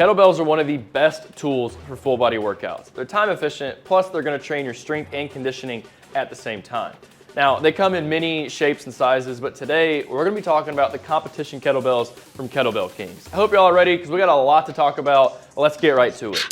Kettlebells are one of the best tools for full body workouts. They're time efficient, plus they're gonna train your strength and conditioning at the same time. Now, they come in many shapes and sizes, but today we're gonna be talking about the competition kettlebells from Kettlebell Kings. I hope y'all are ready because we got a lot to talk about. Let's get right to it.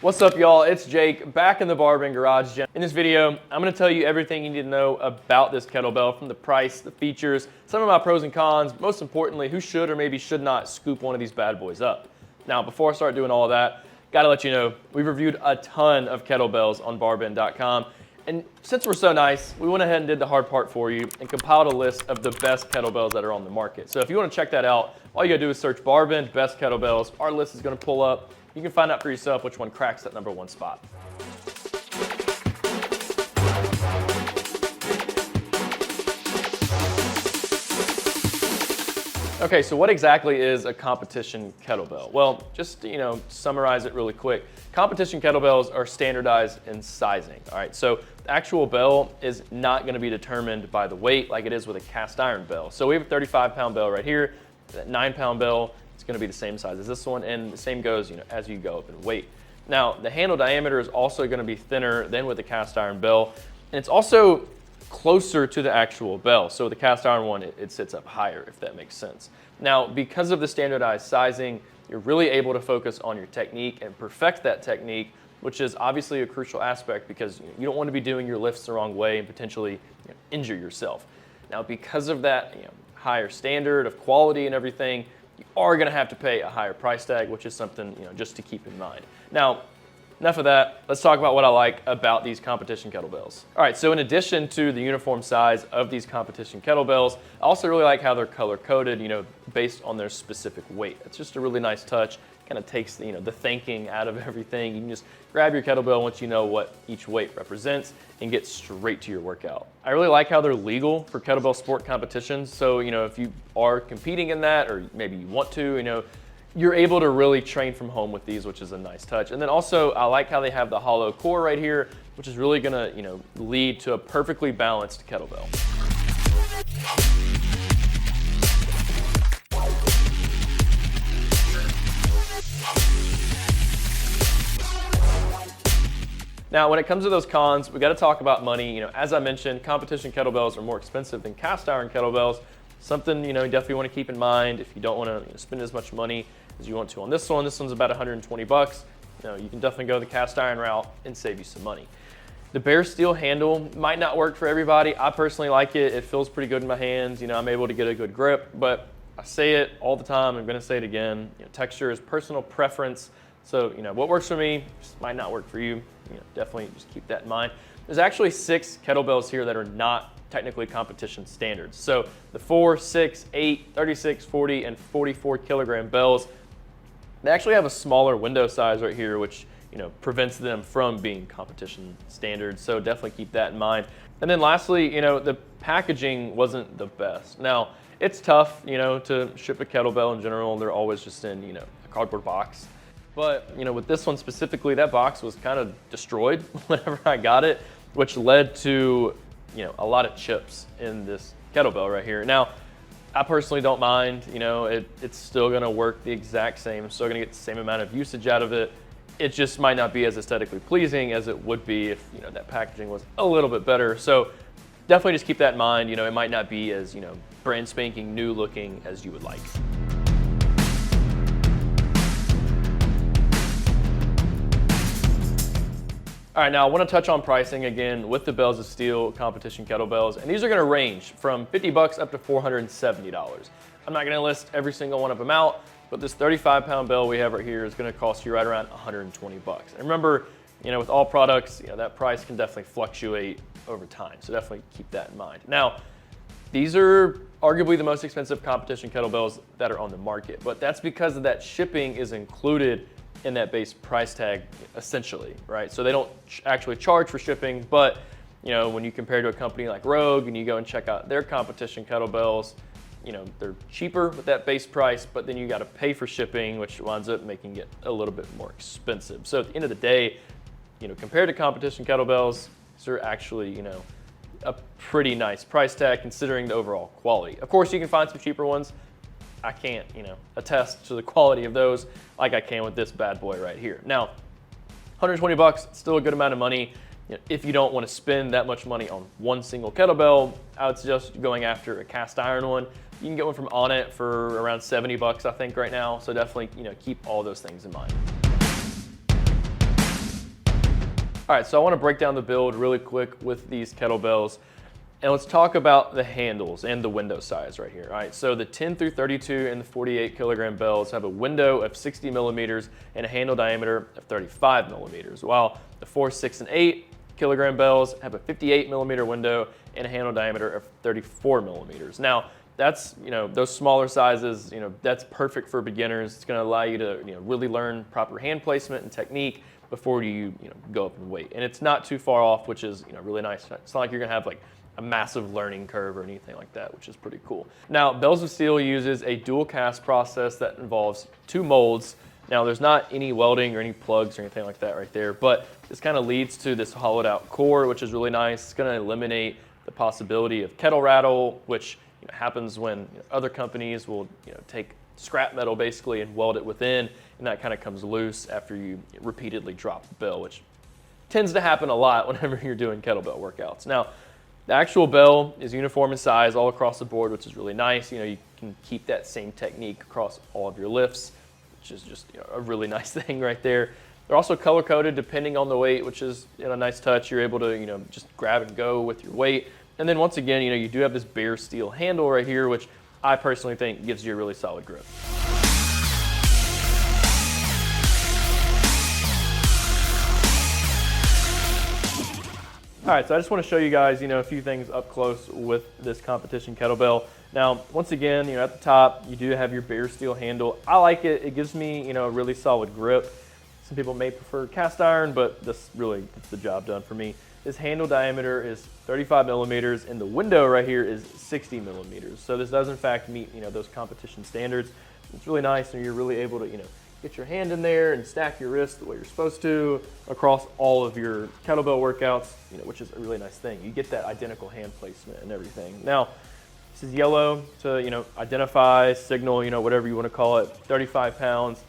What's up, y'all? It's Jake, back in the BarBend garage gym. In this video, I'm gonna tell you everything you need to know about this kettlebell, from the price, the features, some of my pros and cons, most importantly, who should or maybe should not scoop one of these bad boys up. Now, before I start doing all of that, gotta let you know, we've reviewed a ton of kettlebells on BarBend.com, and since we're so nice, we went ahead and did the hard part for you and compiled a list of the best kettlebells that are on the market. So if you wanna check that out, all you gotta do is search BarBend Best Kettlebells. Our list is gonna pull up. You can find out for yourself which one cracks that #1 spot. Okay, so what exactly is a competition kettlebell? Well, just to summarize it really quick, competition kettlebells are standardized in sizing. All right, so the actual bell is not going to be determined by the weight like it is with a cast iron bell. So we have a 35-pound bell right here. That 9-pound bell, it's going to be the same size as this one, and the same goes as you go up in weight. Now, the handle diameter is also going to be thinner than with the cast iron bell, and it's also closer to the actual bell. So with the cast iron one, it sits up higher, if that makes sense. Now, because of the standardized sizing, you're really able to focus on your technique and perfect that technique, which is obviously a crucial aspect because you don't want to be doing your lifts the wrong way and potentially injure yourself. Now, because of that higher standard of quality and everything, you are going to have to pay a higher price tag, which is something just to keep in mind. Now, enough of that. Let's talk about what I like about these competition kettlebells. All right, so in addition to the uniform size of these competition kettlebells, I also really like how they're color-coded, based on their specific weight. It's just a really nice touch. Kind of takes the thinking out of everything. You can just grab your kettlebell once you know what each weight represents and get straight to your workout. I really like how they're legal for kettlebell sport competitions. So, if you are competing in that, or maybe you want to, you're able to really train from home with these, which is a nice touch. And then also, I like how they have the hollow core right here, which is really gonna, lead to a perfectly balanced kettlebell. Now, when it comes to those cons, we got to talk about money. As I mentioned, competition kettlebells are more expensive than cast iron kettlebells. Something you definitely want to keep in mind if you don't want to spend as much money as you want to on this one. This one's about 120 bucks. You can definitely go the cast iron route and save you some money. The bare steel handle might not work for everybody. I personally like it. It feels pretty good in my hands. I'm able to get a good grip, but I say it all the time. I'm going to say it again. Texture is personal preference. So, what works for me just might not work for you. Definitely just keep that in mind. There's actually 6 kettlebells here that are not technically competition standards. So the 4, 6, 8, 36, 40, and 44 kilogram bells, they actually have a smaller window size right here, which prevents them from being competition standards. So definitely keep that in mind. And then lastly, the packaging wasn't the best. Now, it's tough, to ship a kettlebell in general, and they're always just in, a cardboard box. But, with this one specifically, that box was kind of destroyed whenever I got it, which led to, a lot of chips in this kettlebell right here. Now, I personally don't mind, it's still gonna work the exact same. I'm still gonna get the same amount of usage out of it. It just might not be as aesthetically pleasing as it would be if, that packaging was a little bit better. So definitely just keep that in mind. It might not be as, brand spanking new looking as you would like. All right, now I want to touch on pricing again with the Bells of Steel competition kettlebells, and these are going to range from 50 bucks up to $470. I'm not going to list every single one of them out, but this 35-pound bell we have right here is going to cost you right around 120 bucks. And remember, with all products, that price can definitely fluctuate over time, so definitely keep that in mind. Now, these are arguably the most expensive competition kettlebells that are on the market, but that's because of that shipping is included in that base price tag, essentially, right? So they don't actually charge for shipping, but when you compare to a company like Rogue and you go and check out their competition kettlebells, they're cheaper with that base price, but then you got to pay for shipping, which winds up making it a little bit more expensive. So at the end of the day, compared to competition kettlebells, these are actually, a pretty nice price tag considering the overall quality. Of course, you can find some cheaper ones. I can't, attest to the quality of those like I can with this bad boy right here. Now, 120 bucks, still a good amount of money. If you don't want to spend that much money on one single kettlebell, I would suggest going after a cast iron one. You can get one from Onnit for around 70 bucks, I think, right now. So definitely, keep all those things in mind. All right, so I want to break down the build really quick with these kettlebells. And let's talk about the handles and the window size right here. All right, so the 10 through 32 and the 48 kilogram bells have a window of 60 millimeters and a handle diameter of 35 millimeters, while the 4, 6, and 8 kilogram bells have a 58 millimeter window and a handle diameter of 34 millimeters. Now, that's, those smaller sizes, that's perfect for beginners. It's going to allow you to, really learn proper hand placement and technique before you, go up in weight. And it's not too far off, which is, really nice. It's not like you're going to have like a massive learning curve or anything like that, which is pretty cool. Now, Bells of Steel uses a dual cast process that involves 2 molds. Now, there's not any welding or any plugs or anything like that right there, but this kind of leads to this hollowed out core, which is really nice. It's going to eliminate the possibility of kettle rattle, which happens when other companies will take scrap metal basically and weld it within, and that kind of comes loose after you repeatedly drop the bell, which tends to happen a lot whenever you're doing kettlebell workouts. Now, the actual bell is uniform in size all across the board, which is really nice. You can keep that same technique across all of your lifts, which is just a really nice thing right there. They're also color coded depending on the weight, which is a nice touch. You're able to just grab and go with your weight. And then once again, you do have this bare steel handle right here, which I personally think gives you a really solid grip. All right, so I just want to show you guys, a few things up close with this competition kettlebell. Now, once again, at the top, you do have your bare steel handle. I like it. It gives me, a really solid grip. Some people may prefer cast iron, but this really gets the job done for me. This handle diameter is 35 millimeters, and the window right here is 60 millimeters. So this does in fact meet, those competition standards. It's really nice, and you're really able to, get your hand in there and stack your wrist the way you're supposed to across all of your kettlebell workouts, which is a really nice thing. You get that identical hand placement and everything. Now, this is yellow to, identify, signal, whatever you want to call it, 35 pounds.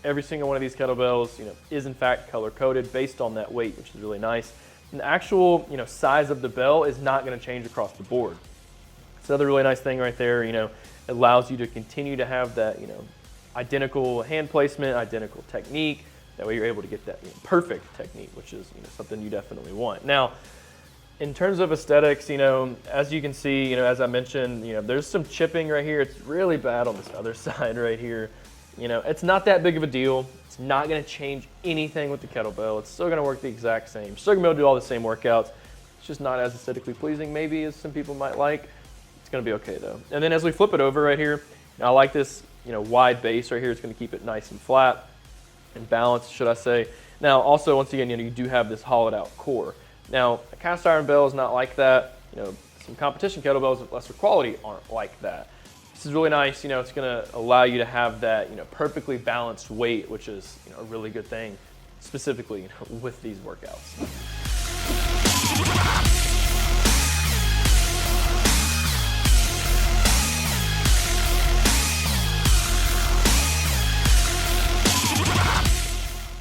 Every single one of these kettlebells, is in fact color coded based on that weight, which is really nice. And the actual, size of the bell is not going to change across the board. It's another really nice thing right there. It allows you to continue to have that, identical hand placement, identical technique. That way you're able to get that perfect technique, which is something you definitely want. Now, in terms of aesthetics, as you can see, as I mentioned, there's some chipping right here. It's really bad on this other side right here. It's not that big of a deal. It's not going to change anything with the kettlebell. It's still going to work the exact same. Still going to be able to do all the same workouts. It's just not as aesthetically pleasing maybe as some people might like. It's going to be okay though. And then as we flip it over right here, I like this wide base right here. It's going to keep it nice and flat and balanced, should I say. Now also, once again, you do have this hollowed out core. Now, a cast iron bell is not like that. Some competition kettlebells with lesser quality aren't like that. This is really nice. It's going to allow you to have that, perfectly balanced weight, which is, a really good thing, specifically, with these workouts.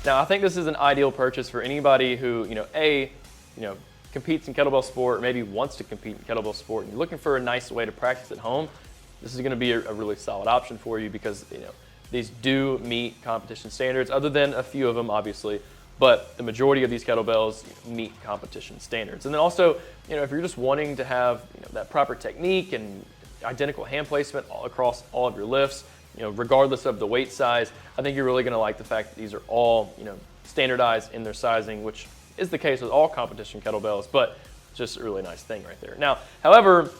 Now, I think this is an ideal purchase for anybody who, competes in kettlebell sport, or maybe wants to compete in kettlebell sport, and you're looking for a nice way to practice at home. This is going to be a really solid option for you because, these do meet competition standards, other than a few of them, obviously, but the majority of these kettlebells meet competition standards. And then also, if you're just wanting to have, that proper technique and identical hand placement all across all of your lifts, regardless of the weight size, I think you're really going to like the fact that these are all, standardized in their sizing, which is the case with all competition kettlebells, but just a really nice thing right there. Now, however,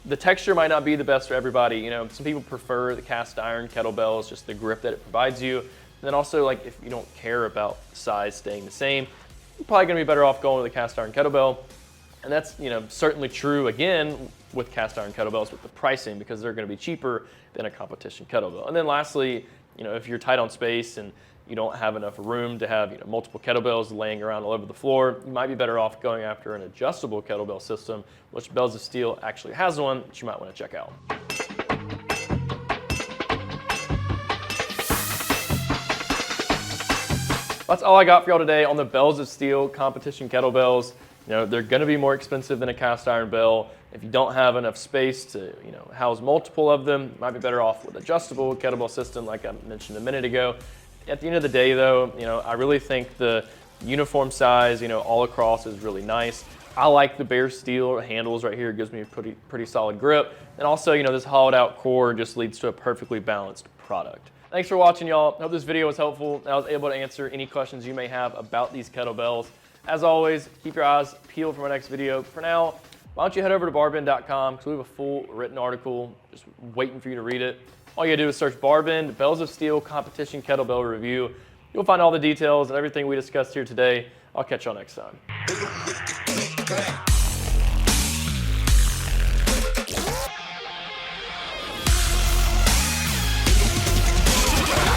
the texture might not be the best for everybody. Some people prefer the cast iron kettlebells, just the grip that it provides you. And then also, like, if you don't care about size staying the same, you're probably going to be better off going with a cast iron kettlebell. And that's, certainly true again with cast iron kettlebells with the pricing, because they're going to be cheaper than a competition kettlebell. And then lastly, if you're tight on space and you don't have enough room to have multiple kettlebells laying around all over the floor, you might be better off going after an adjustable kettlebell system, which Bells of Steel actually has one that you might want to check out. That's all I got for y'all today on the Bells of Steel competition kettlebells. They're going to be more expensive than a cast iron bell. If you don't have enough space to house multiple of them, you might be better off with adjustable kettlebell system like I mentioned a minute ago. At the end of the day though, I really think the uniform size, all across is really nice. I like the bare steel handles right here. It gives me a pretty solid grip. And also, this hollowed out core just leads to a perfectly balanced product. Thanks for watching, y'all. I hope this video was helpful and I was able to answer any questions you may have about these kettlebells. As always, keep your eyes peeled for my next video. For now, why don't you head over to BarBend.com because we have a full written article just waiting for you to read it. All you gotta do is search BarBend, Bells of Steel Competition Kettlebell Review. You'll find all the details and everything we discussed here today. I'll catch y'all next time.